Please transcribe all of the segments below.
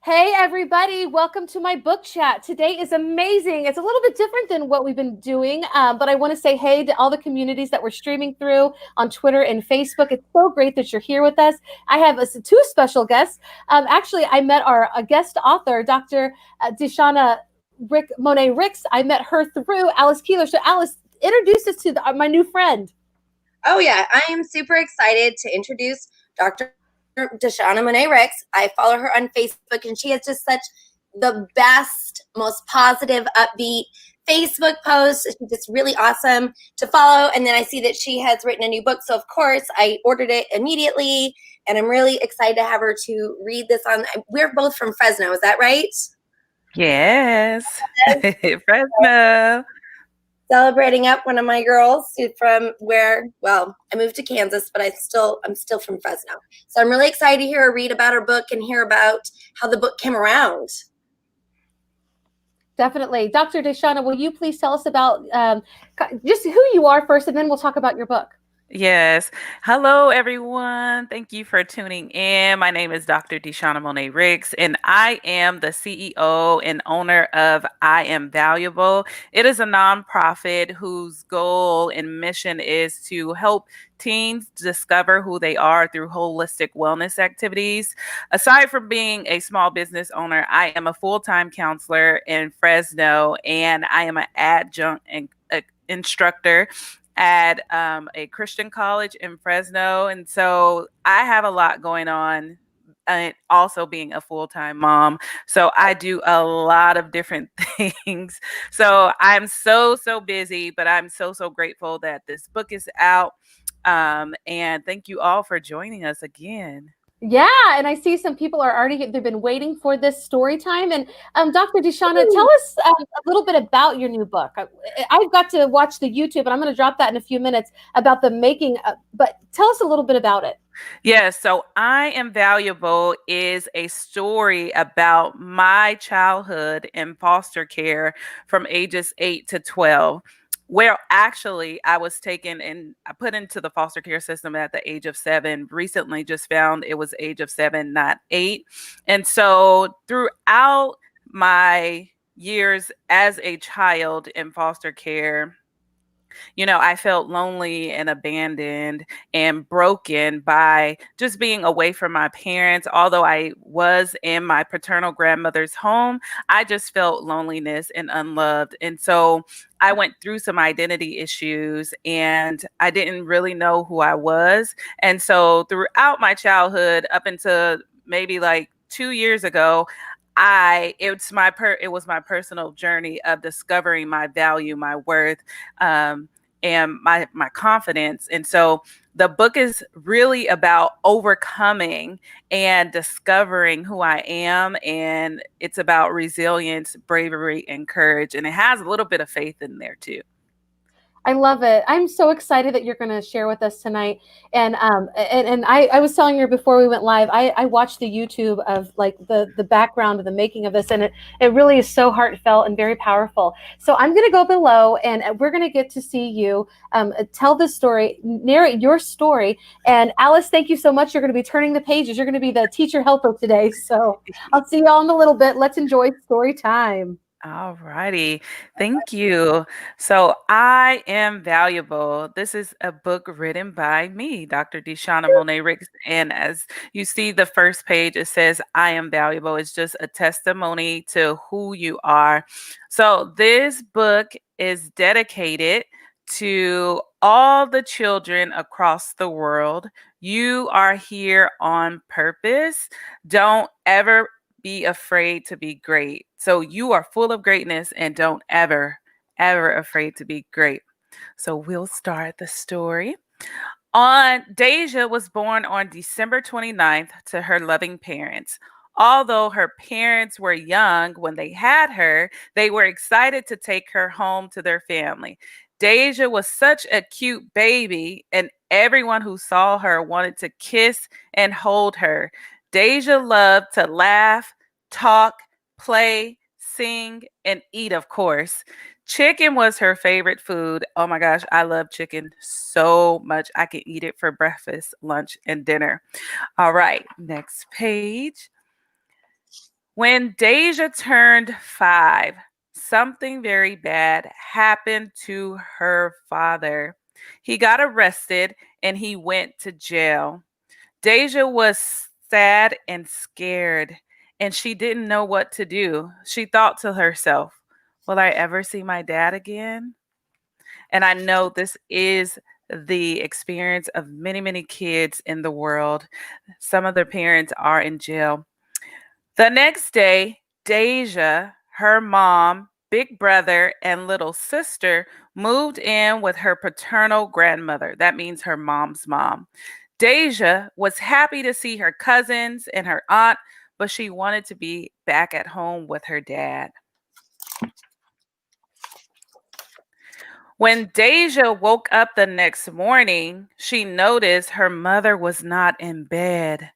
Hey, everybody, welcome to my book chat. Today is amazing. It's a little bit different than what we've been doing, but I want to say hey to all the communities that we're streaming through on Twitter and Facebook. It's so great that you're here with us. I have two special guests. Actually, I met our guest author, Dr. Deshunna Monay Ricks. I met her through Alice Keeler. So, Alice, introduce us to my new friend. Oh, yeah. I am super excited to introduce Dr. Deshunna Monay Ricks. I follow her on Facebook, and she has just such the best, most positive, upbeat Facebook posts. She's just really awesome to follow. And then I see that she has written a new book. So, of course, I ordered it immediately, and I'm really excited to have her to read this on. We're both from Fresno. Is that right? Yes. Fresno. Celebrating up one of my girls from where, well, I moved to Kansas, but I'm still from Fresno. So I'm really excited to hear her read about her book and hear about how the book came around. Definitely. Dr. Deshunna, will you please tell us about just who you are first, and then we'll talk about your book. Yes. Hello, everyone. Thank you for tuning in. My name is Dr. Deshunna Monay Ricks, and I am the CEO and owner of I Am Valuable. It is a nonprofit whose goal and mission is to help teens discover who they are through holistic wellness activities. Aside from being a small business owner, I am a full-time counselor in Fresno, and I am an adjunct and instructor at a Christian college in Fresno. And so I have a lot going on, and also being a full-time mom. So I do a lot of different things. So I'm so busy, but I'm so grateful that this book is out. And thank you all for joining us again. Yeah, and I see some people are already, they've been waiting for this story time. And Dr. Deshunna, tell us a little bit about your new book. I've got to watch the YouTube, and I'm going to drop that in a few minutes about the making, but tell us a little bit about it. Yes, so I Am Valuable is a story about my childhood in foster care from ages 8 to 12. Well, actually, I was taken and I put into the foster care system at the age of 7. Recently, just found it was age of 7, not 8. And so, throughout my years as a child in foster care, I felt lonely and abandoned and broken by just being away from my parents. Although I was in my paternal grandmother's home, I just felt loneliness and unloved. And so I went through some identity issues, and I didn't really know who I was. And so throughout my childhood, up until maybe like 2 years ago, it was my personal journey of discovering my value, my worth, and my confidence. And so the book is really about overcoming and discovering who I am, and it's about resilience, bravery, and courage, and it has a little bit of faith in there too. I love it. I'm so excited that you're going to share with us tonight. And I was telling you before we went live, I watched the YouTube of like the background of the making of this, and it really is so heartfelt and very powerful. So I'm going to go below, and we're going to get to see you tell this story, narrate your story. And Alice, thank you so much. You're going to be turning the pages. You're going to be the teacher helper today. So I'll see y'all in a little bit. Let's enjoy story time. All righty. Thank you. So, I Am Valuable. This is a book written by me, Dr. Deshunna Monay Ricks. And as you see the first page, it says, I am valuable. It's just a testimony to who you are. So, this book is dedicated to all the children across the world. You are here on purpose. Don't ever be afraid to be great. So you are full of greatness, and don't ever afraid to be great. So we'll start the story. Deja was born on December 29th to her loving parents. Although her parents were young when they had her, they were excited to take her home to their family. Deja was such a cute baby, and everyone who saw her wanted to kiss and hold her. Deja loved to laugh, talk, play, sing, and eat, of course. Chicken was her favorite food. Oh my gosh, I love chicken so much. I can eat it for breakfast, lunch, and dinner. All right, next page. When Deja turned 5, something very bad happened to her father. He got arrested and he went to jail. Deja was sad and scared, and she didn't know what to do. She thought to herself, will I ever see my dad again? And I know this is the experience of many, many kids in the world. Some of their parents are in jail. The next day, Deja, her mom, big brother, and little sister moved in with her paternal grandmother. That means her mom's mom. Deja was happy to see her cousins and her aunt, but she wanted to be back at home with her dad. When Deja woke up the next morning, she noticed her mother was not in bed.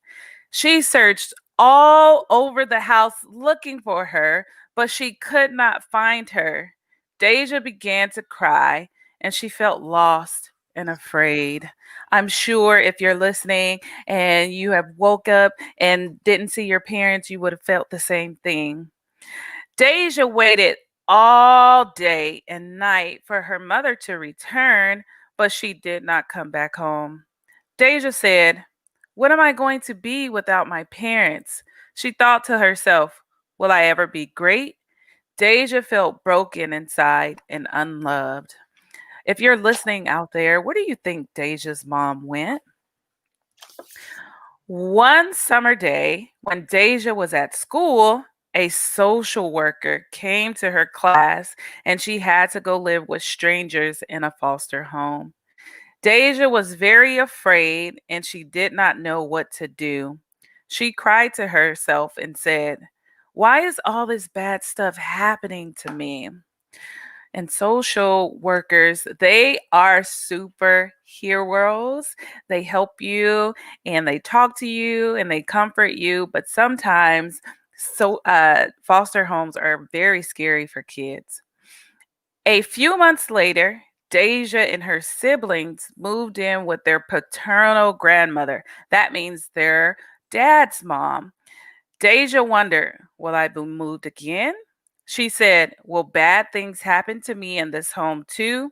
She searched all over the house looking for her, but she could not find her. Deja began to cry and she felt lost and afraid. I'm sure if you're listening and you have woke up and didn't see your parents, you would have felt the same thing. Deja waited all day and night for her mother to return, but she did not come back home. Deja said, what am I going to be without my parents? She thought to herself, will I ever be great? Deja felt broken inside and unloved. If you're listening out there, where do you think Deja's mom went? One summer day, when Deja was at school, a social worker came to her class and she had to go live with strangers in a foster home. Deja was very afraid and she did not know what to do. She cried to herself and said, why is all this bad stuff happening to me? And social workers, they are superheroes. They help you and they talk to you and they comfort you. But sometimes, foster homes are very scary for kids. A few months later, Deja and her siblings moved in with their paternal grandmother. That means their dad's mom. Deja wondered, will I be moved again? She said, will bad things happen to me in this home too?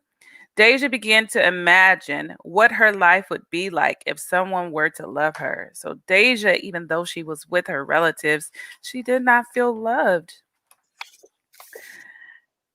Deja began to imagine what her life would be like if someone were to love her. So Deja, even though she was with her relatives, she did not feel loved.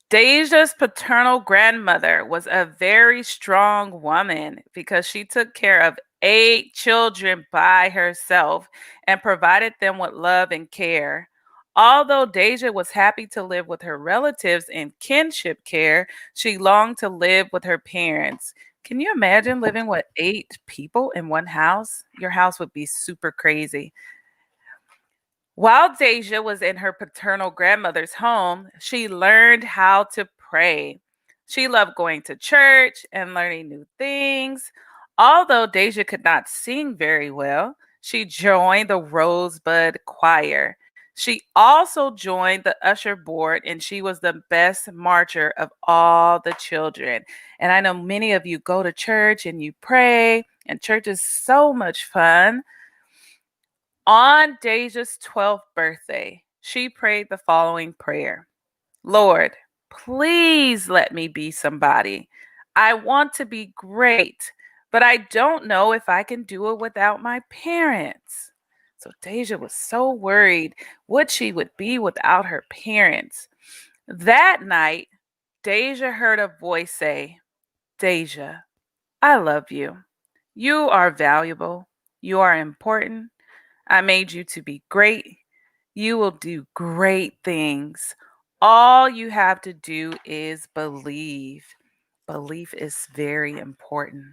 Deja's paternal grandmother was a very strong woman because she took care of 8 children by herself and provided them with love and care. Although Deja was happy to live with her relatives in kinship care, she longed to live with her parents. Can you imagine living with 8 people in one house? Your house would be super crazy. While Deja was in her paternal grandmother's home, she learned how to pray. She loved going to church and learning new things. Although Deja could not sing very well, she joined the Rosebud Choir. She also joined the usher board and she was the best marcher of all the children. And I know many of you go to church and you pray, and church is so much fun. On Deja's 12th birthday, she prayed the following prayer: Lord, please let me be somebody. I want to be great, but I don't know if I can do it without my parents. So Deja was so worried what she would be without her parents. That night, Deja heard a voice say, Deja, I love you. You are valuable. You are important. I made you to be great. You will do great things. All you have to do is believe. Belief is very important.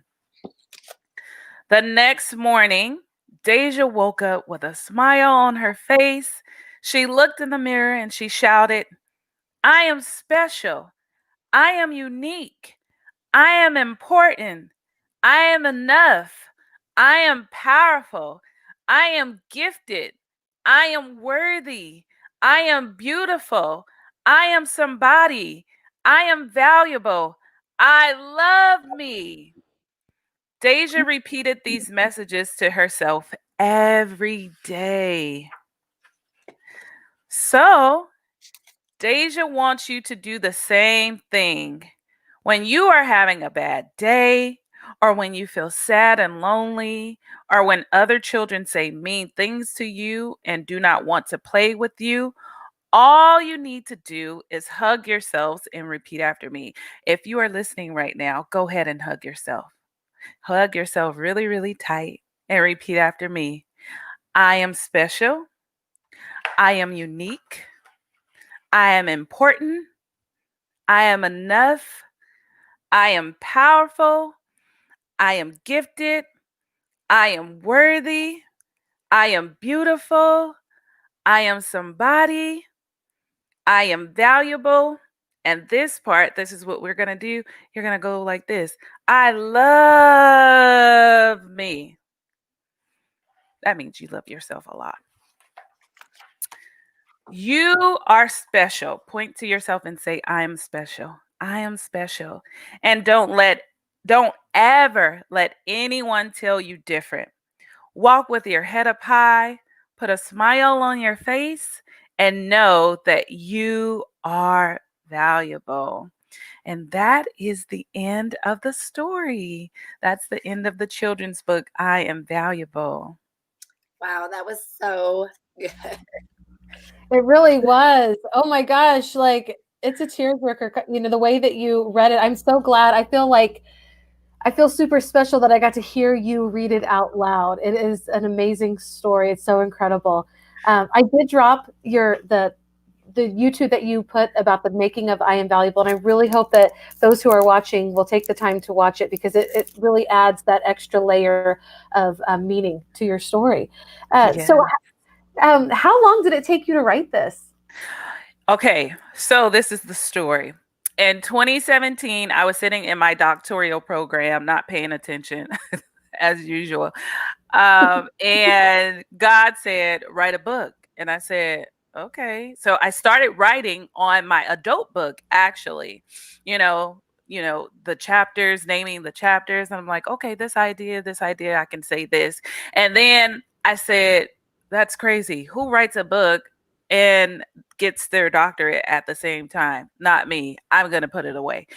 The next morning, Deja woke up with a smile on her face. She looked in the mirror and she shouted, I am special. I am unique. I am important. I am enough. I am powerful. I am gifted. I am worthy. I am beautiful. I am somebody. I am valuable. I love me. Deja repeated these messages to herself every day. So Deja wants you to do the same thing. When you are having a bad day, or when you feel sad and lonely, or when other children say mean things to you and do not want to play with you, all you need to do is hug yourselves and repeat after me. If you are listening right now, go ahead and hug yourself. Hug yourself really, really tight and repeat after me. I am special. I am unique. I am important. I am enough. I am powerful. I am gifted. I am worthy. I am beautiful. I am somebody. I am valuable. And this part, this is what we're going to do. You're going to go like this. I love me. That means you love yourself a lot. You are special. Point to yourself and say, I'm special. I am special. And don't ever let anyone tell you different. Walk with your head up high, put a smile on your face, and know that you are valuable. And that is the end of the story. That's the end of the children's book, I Am Valuable. Wow, that was so good. It really was. Oh my gosh, like it's a tearjerker, the way that you read it. I'm so glad. I feel super special that I got to hear you read it out loud. It is an amazing story. It's so incredible. I did drop the YouTube that you put about the making of I Am Valuable, and I really hope that those who are watching will take the time to watch it because it really adds that extra layer of meaning to your story. So, how long did it take you to write this? Okay, so this is the story. In 2017, I was sitting in my doctoral program, not paying attention as usual. And God said, write a book. And I said, okay. So I started writing on my adult book, actually, the chapters, naming the chapters. And I'm like, okay, this idea, I can say this. And then I said, that's crazy. Who writes a book and gets their doctorate at the same time? Not me. I'm going to put it away.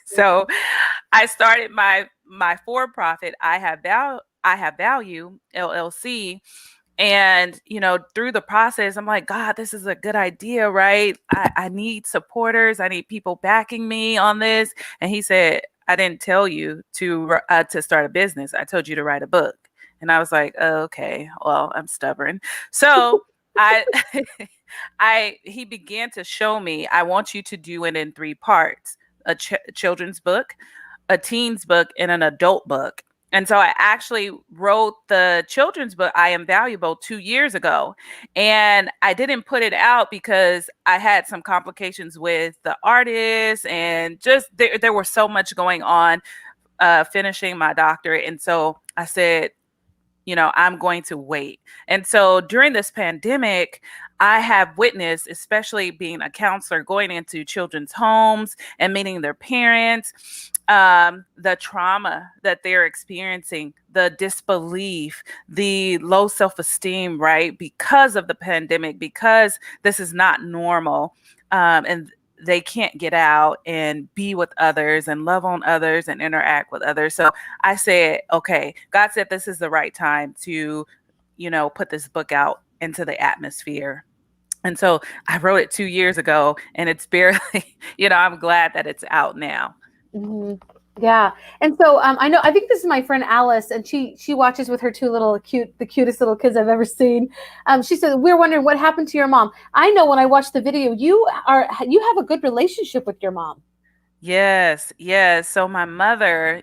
So I started my for-profit I Have Value LLC. And, through the process, I'm like, God, this is a good idea, right? I need supporters. I need people backing me on this. And he said, I didn't tell you to start a business. I told you to write a book. And I was like, oh, okay, well, I'm stubborn. So I, he began to show me, I want you to do it in 3 parts: a children's book, a teen's book, and an adult book. And so I actually wrote the children's book, I Am Valuable, 2 years ago. And I didn't put it out because I had some complications with the artist, and just there was so much going on finishing my doctorate. And so I said, I'm going to wait. And so during this pandemic, I have witnessed, especially being a counselor, going into children's homes and meeting their parents, the trauma that they're experiencing, the disbelief, the low self-esteem, right? Because of the pandemic, because this is not normal. And they can't get out and be with others and love on others and interact with others. So I said, okay, God said this is the right time to, put this book out into the atmosphere. And so I wrote it 2 years ago, and it's barely, I'm glad that it's out now. Mm-hmm. Yeah. And so I think this is my friend Alice, and she watches with her 2 the cutest little kids I've ever seen. She said, we're wondering what happened to your mom. I know when I watched the video, you have a good relationship with your mom. Yes. So my mother,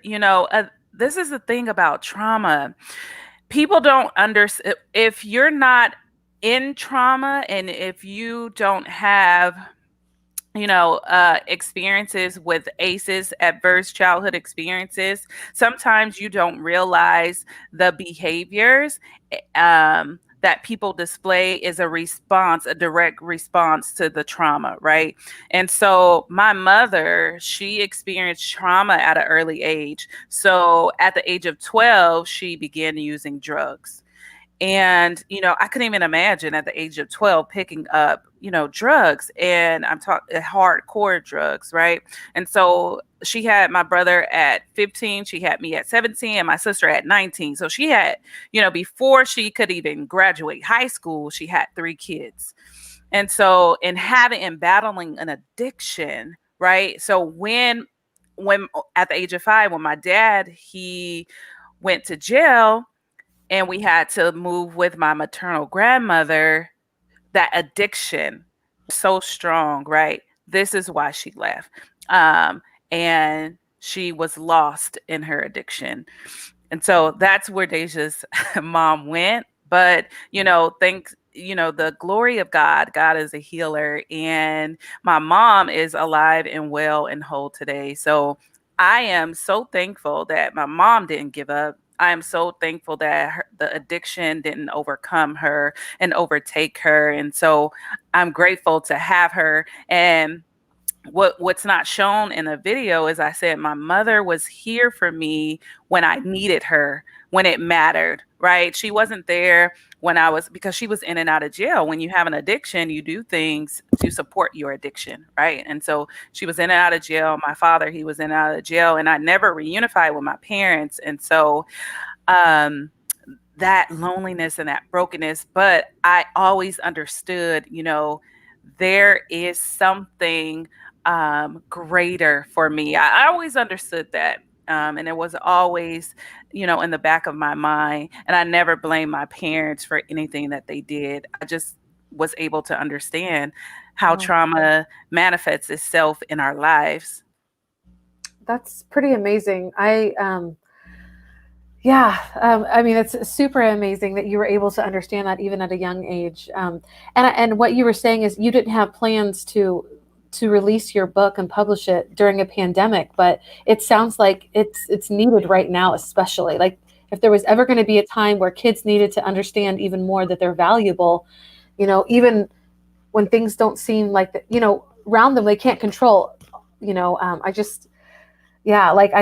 this is the thing about trauma. People don't understand if you're not in trauma, and if you don't have experiences with ACEs, adverse childhood experiences, sometimes you don't realize the behaviors that people display is a direct response to the trauma, right? And so my mother, she experienced trauma at an early age. So at the age of 12, she began using drugs. And, I couldn't even imagine at the age of 12 picking up, drugs, and I'm talking hardcore drugs, right? And so she had my brother at 15, she had me at 17, and my sister at 19. So she had, before she could even graduate high school, she had 3 kids. And so in battling an addiction, right? So when at the age of 5, when my dad, he went to jail, and we had to move with my maternal grandmother, that addiction so strong, right? This is why she left. And she was lost in her addiction. And so that's where Deja's mom went. But, thanks, the glory of God, God is a healer. And my mom is alive and well and whole today. So I am so thankful that my mom didn't give up. I am so thankful that the addiction didn't overcome her and overtake her. And so I'm grateful to have her. And what's not shown in the video is, I said, my mother was here for me when I needed her, when it mattered, right? She wasn't there because she was in and out of jail. When you have an addiction, you do things to support your addiction, right? And so she was in and out of jail. My father, he was in and out of jail, and I never reunified with my parents. And so that loneliness and that brokenness, but I always understood, there is something greater for me. I always understood that. And it was always, in the back of my mind. And I never blamed my parents for anything that they did. I just was able to understand how trauma manifests itself in our lives. That's pretty amazing. I mean, it's super amazing that you were able to understand that even at a young age. And what you were saying is you didn't have plans to release your book and publish it during a pandemic, but it sounds like it's needed right now, especially. Like, if there was ever going to be a time where kids needed to understand even more that they're valuable, even when things don't seem like that, around them, they can't control. I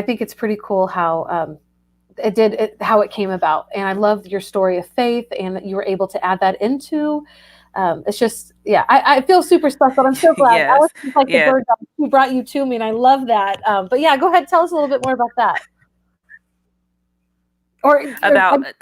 think it's pretty cool how how it came about. And I love your story of faith and that you were able to add that into. It's just, I feel super special. I'm so glad. Yes. Alex is like the bird dog who brought you to me, and I love that. But yeah, go ahead, tell us a little bit more about that.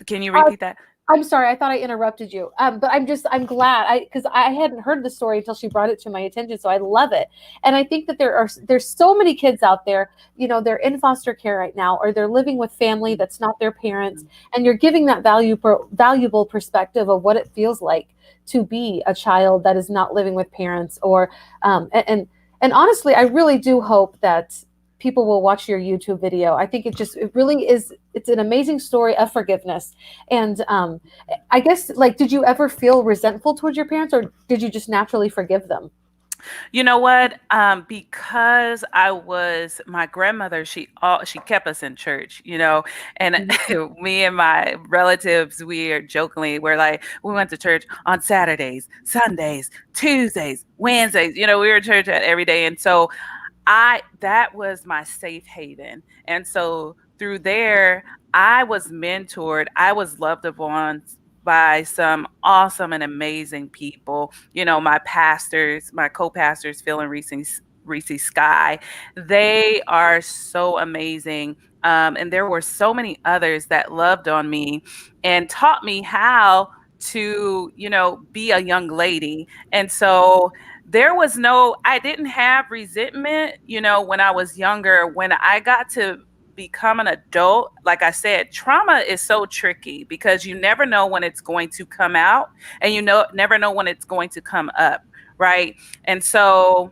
Can you repeat that? I'm sorry, I thought I interrupted you. But I'm glad because I hadn't heard the story until she brought it to my attention. So I love it. And I think that there's so many kids out there, they're in foster care right now, or they're living with family that's not their parents. And you're giving that valuable perspective of what it feels like to be a child that is not living with parents, and honestly, I really do hope that people will watch your YouTube video. I think it really is. It's an amazing story of forgiveness. And I guess, like, did you ever feel resentful towards your parents, or did you just naturally forgive them? You know what? Because my grandmother, she kept us in church, and me and my relatives, we're like, we went to church on Saturdays, Sundays, Tuesdays, Wednesdays, we were in church every day. And so that was my safe haven. And so through there, I was mentored, I was loved upon by some awesome and amazing people. My pastors, my co-pastors, Phil and Reese Sky, they are so amazing. And there were so many others that loved on me and taught me how to, be a young lady. And so I didn't have resentment, when I was younger. When I got to become an adult, like I said, trauma is so tricky because you never know when it's going to come out, and never know when it's going to come up, right? And so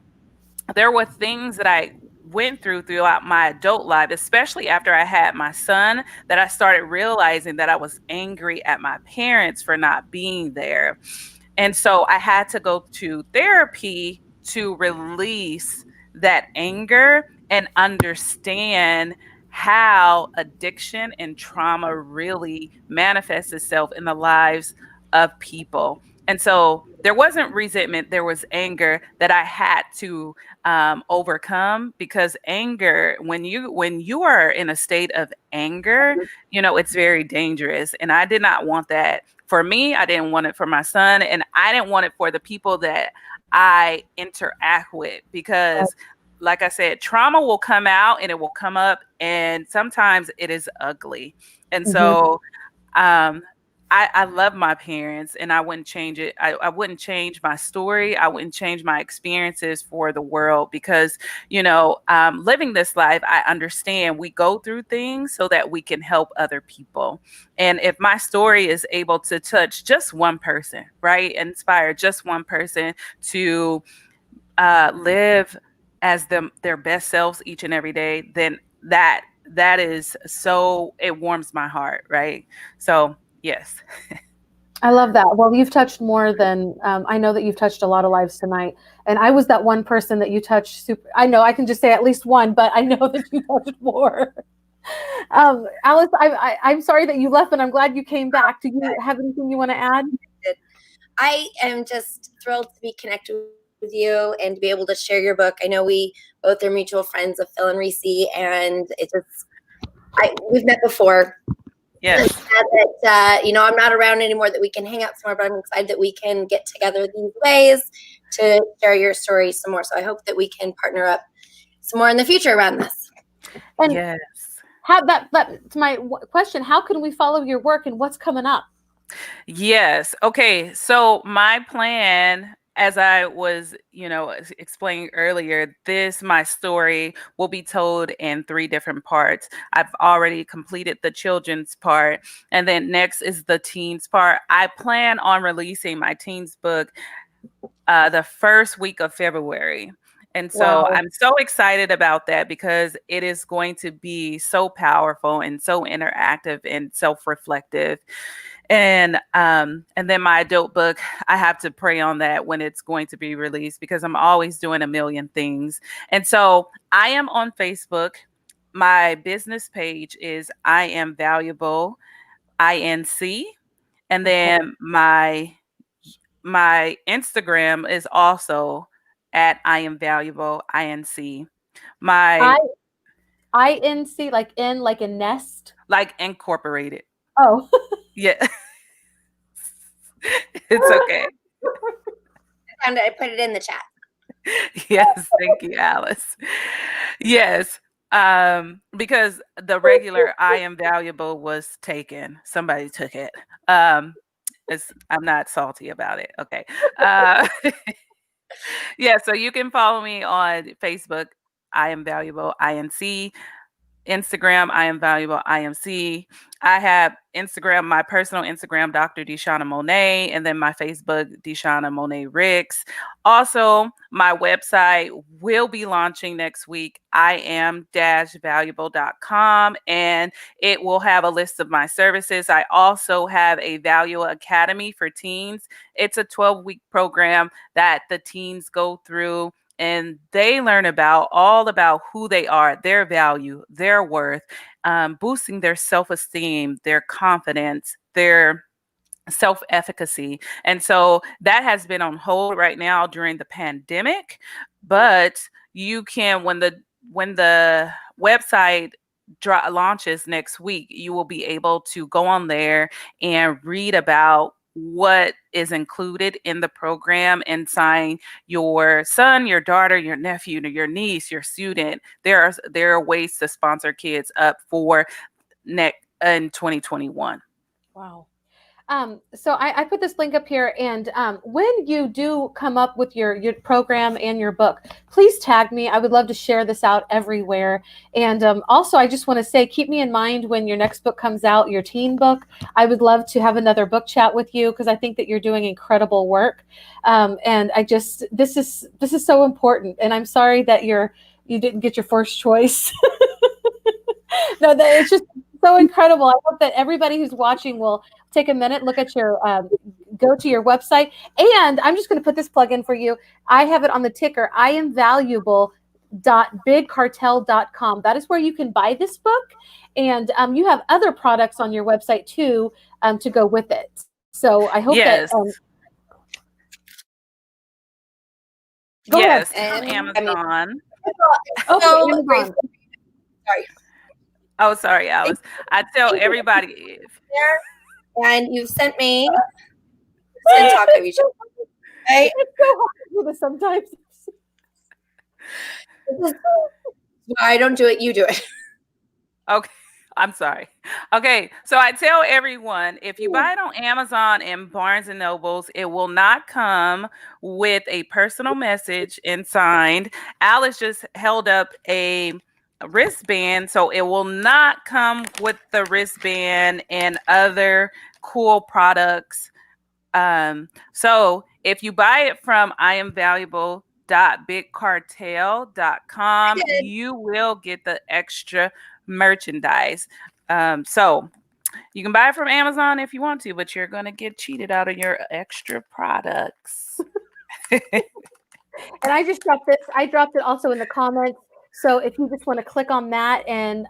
there were things that I went throughout my adult life, especially after I had my son, that I started realizing that I was angry at my parents for not being there. And so I had to go to therapy to release that anger and understand how addiction and trauma really manifests itself in the lives of people. And so there wasn't resentment, there was anger that I had to overcome, because anger, when you are in a state of anger, it's very dangerous. And I did not want that for me. I didn't want it for my son, and I didn't want it for the people that I interact with, because like I said, trauma will come out and it will come up, and sometimes it is ugly. And so um I love my parents, and I wouldn't change it. I wouldn't change my story. I wouldn't change my experiences for the world, because, living this life, I understand we go through things so that we can help other people. And if my story is able to touch just one person, right, inspire just one person to live as their best selves each and every day, then that is so, it warms my heart, right? So yes. I love that. Well, you've touched more than I know that you've touched a lot of lives tonight, and I was that one person that you touched. I know I can just say at least one, but I know that you touched more. Alice, I'm sorry that you left, but I'm glad you came back. Do you have anything you want to add? I am just thrilled to be connected with you and to be able to share your book. I know we both are mutual friends of Phil and Reese, and we've met before. Yes. That, I'm not around anymore, that we can hang out somewhere, but I'm excited that we can get together these ways to share your story some more. So I hope that we can partner up some more in the future around this. And yes. That's my question. How can we follow your work, and what's coming up? Yes. Okay. So my plan, as I was, explaining earlier, my story will be told in 3 different parts. I've already completed the children's part, and then next is the teens part. I plan on releasing my teens book the first week of February. And so Wow. I'm so excited about that, because it is going to be so powerful and so interactive and self-reflective. And then my adult book, I have to pray on that when it's going to be released, because I'm always doing a million things. And so I am on Facebook. My business page is I Am Valuable INC. And then my Instagram is also at I Am Valuable INC. My INC, like a nest? like incorporated. Oh. Yeah. It's okay. I put it in the chat. Yes, thank you, Alice. Yes, because the regular I Am Valuable was taken. Somebody took it. I'm not salty about it. Okay. Yeah, so you can follow me on Facebook, I Am Valuable INC. Instagram, I Am Valuable IMC. I have Instagram, my personal Instagram, Dr. Deshunna Monay, and then my Facebook, Deshunna Monay Ricks. Also, my website will be launching next week, iam-valuable.com, and it will have a list of my services. I also have a Value Academy for teens. It's a 12-week program that the teens go through, and they learn all about who they are, their value, their worth, boosting their self-esteem, their confidence, their self-efficacy. And so that has been on hold right now during the pandemic, but you can, when the website launches next week, you will be able to go on there and read about what is included in the program and sign your son, your daughter, your nephew, your niece, your student. There are ways to sponsor kids up for next in 2021. Wow. So I put this link up here, and when you do come up with your program and your book, please tag me. I would love to share this out everywhere. And also, I just want to say, keep me in mind when your next book comes out, your teen book. I would love to have another book chat with you, because I think that you're doing incredible work. And this is so important. And I'm sorry that you didn't get your first choice. No, it's just so incredible. I hope that everybody who's watching will take a minute, look at go to your website. And I'm just going to put this plug in for you. I have it on the ticker, iamvaluable.bigcartel.com. That is where you can buy this book. And you have other products on your website too, to go with it. So I hope that. Go yes, ahead. on Amazon. Okay, Amazon. Sorry. Oh, sorry, Alice. I tell everybody. and you've sent me. Just gonna talk over each other. Right? It's so hard to do this sometimes. This is why I don't do it. You do it. Okay. I'm sorry. Okay, so I tell everyone if you buy it on Amazon and Barnes and Nobles, it will not come with a personal message and signed. Alice just held up a wristband, so it will not come with the wristband and other cool products. So if you buy it from iamvaluable.bigcartel.com, you will get the extra merchandise. So you can buy it from Amazon if you want to, but you're going to get cheated out of your extra products. And I just dropped this. I dropped it also in the comments. So if you just want to click on that, and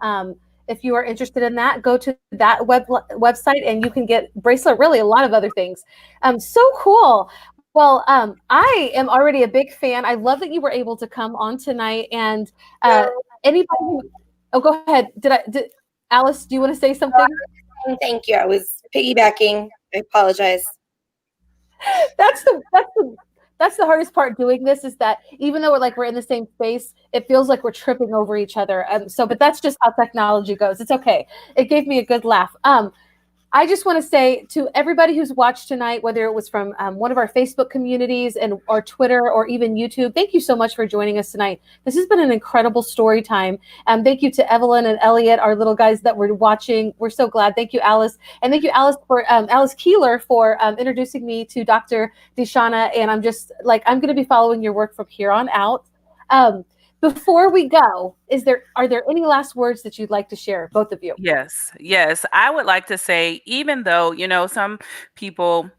if you are interested in that, go to that website and you can get bracelet, really a lot of other things. So cool. Well, I am already a big fan. I love that you were able to come on tonight. And anybody oh, go ahead. Did Alice, do you want to say something? Thank you. I was piggybacking. I apologize. That's the hardest part doing this, is that even though we're in the same space, it feels like we're tripping over each other. But that's just how technology goes. It's okay. It gave me a good laugh. I just want to say to everybody who's watched tonight, whether it was from one of our Facebook communities or Twitter or even YouTube, thank you so much for joining us tonight. This has been an incredible story time. Thank you to Evelyn and Elliot, our little guys that were watching. We're so glad. Thank you, Alice. And thank you, Alice, for Alice Keeler, for introducing me to Dr. Deshunna. And I'm going to be following your work from here on out. Before we go, are there any last words that you'd like to share, both of you? Yes. I would like to say, even though, some people,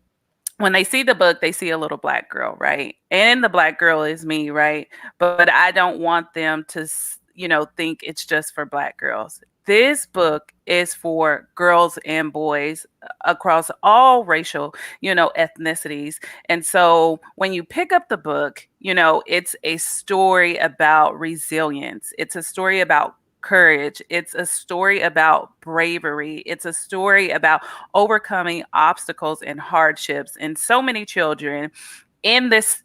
when they see the book, they see a little Black girl, right? And the Black girl is me, right? But I don't want them to, think it's just for Black girls. This book is for girls and boys across all racial, ethnicities. And so when you pick up the book, it's a story about resilience. It's a story about courage. It's a story about bravery. It's a story about overcoming obstacles and hardships. And so many children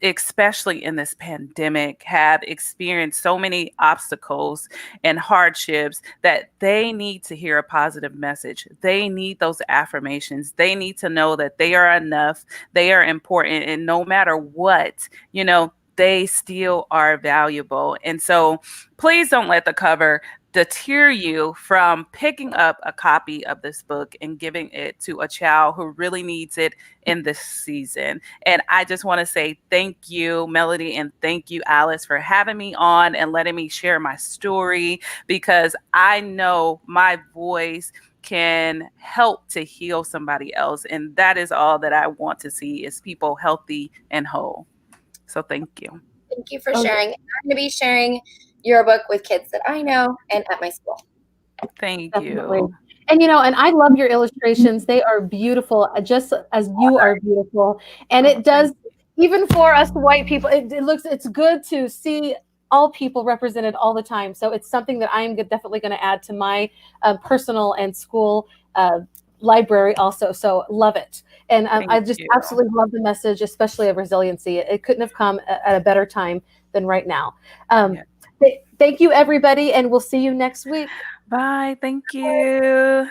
especially in this pandemic, have experienced so many obstacles and hardships that they need to hear a positive message. They need those affirmations. They need to know that they are enough, they are important, and no matter what, they still are valuable. And so please don't let the cover deter you from picking up a copy of this book and giving it to a child who really needs it in this season. And I just want to say thank you, Melody, and thank you, Alice, for having me on and letting me share my story, because I know my voice can help to heal somebody else. And that is all that I want to see, is people healthy and whole. So thank you. Thank you for sharing. I'm going to be sharing your book with kids that I know and at my school. Thank Definitely. you. And and I love your illustrations. They are beautiful, just as you are beautiful. And it does, even for us white people, it's good to see all people represented all the time. So it's something that I am definitely going to add to my personal and school library also. So love it. And I just absolutely love the message, especially of resiliency. It couldn't have come at a better time than right now. Thank you, everybody, and we'll see you next week. Bye. Thank you.